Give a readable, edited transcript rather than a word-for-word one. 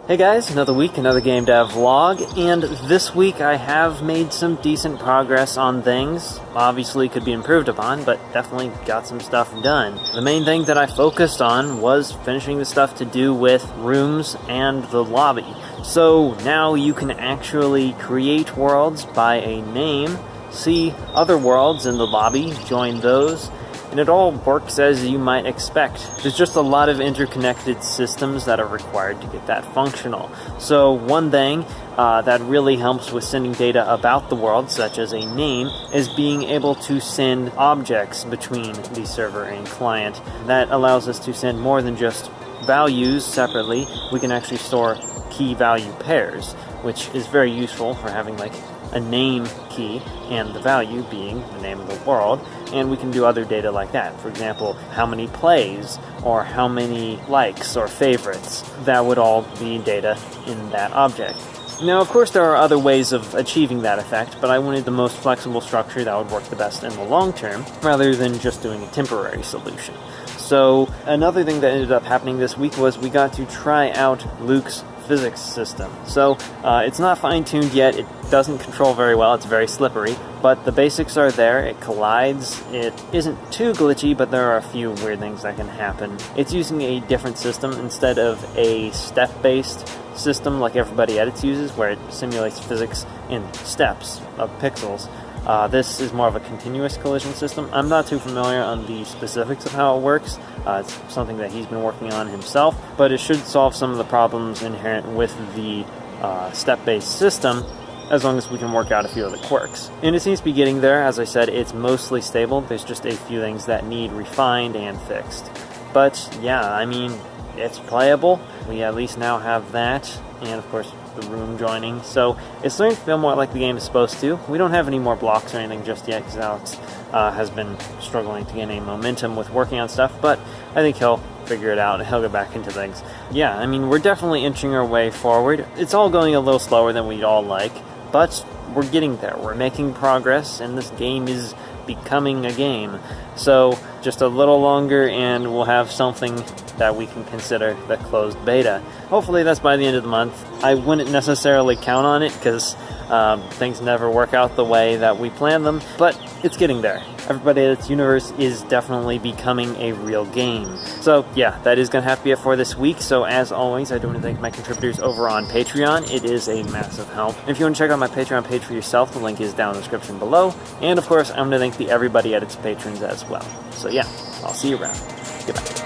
Hey guys, another week, another game dev vlog, and this week I have made some decent progress on things. Obviously could be improved upon, but definitely got some stuff done. The main thing that I focused on was finishing the stuff to do with rooms and the lobby. So now you can actually create worlds by a name, see other worlds in the lobby, join those, and it all works as you might expect. There's just a lot of interconnected systems that are required to get that functional. So one thing that really helps with sending data about the world, such as a name, is being able to send objects between the server and client. That allows us to send more than just values separately. We can actually store key value pairs, which is very useful for having like a name key and the value being the name of the world, and we can do other data like that. For example, how many plays or how many likes or favorites. That would all be data in that object. Now, of course, there are other ways of achieving that effect, but I wanted the most flexible structure that would work the best in the long term, rather than just doing a temporary solution. So another thing that ended up happening this week was we got to try out Luke's physics system. So it's not fine-tuned yet, it doesn't control very well, it's very slippery, but the basics are there, it collides, it isn't too glitchy, but there are a few weird things that can happen. It's using a different system instead of a step-based system like everybody edits uses, where it simulates physics in steps of pixels. This is more of a continuous collision system. I'm not too familiar on the specifics of how it works. It's something that he's been working on himself, but it should solve some of the problems inherent with the step-based system, as long as we can work out a few of the quirks. And it seems to be getting there. As I said, it's mostly stable. There's just a few things that need refined and fixed. But yeah, I mean, it's playable. We at least now have that, and of course the room joining, so it's starting to feel more like the game is supposed to. We don't have any more blocks or anything just yet, because Alex has been struggling to gain a momentum with working on stuff, but I think he'll figure it out and he'll get back into things. Yeah, I mean, we're definitely inching our way forward. It's all going a little slower than we'd all like, but we're getting there. We're making progress, and this game is becoming a game. So just a little longer and we'll have something that we can consider the closed beta. Hopefully that's by the end of the month. I wouldn't necessarily count on it because things never work out the way that we plan them, but it's getting there. Everybody Edits Universe is definitely becoming a real game. So yeah, that is going to have to be it for this week. So as always, I do want to thank my contributors over on Patreon. It is a massive help. And if you want to check out my Patreon page for yourself, the link is down in the description below. And of course, I'm going to thank the Everybody Edits patrons as well. So yeah, I'll see you around. Goodbye.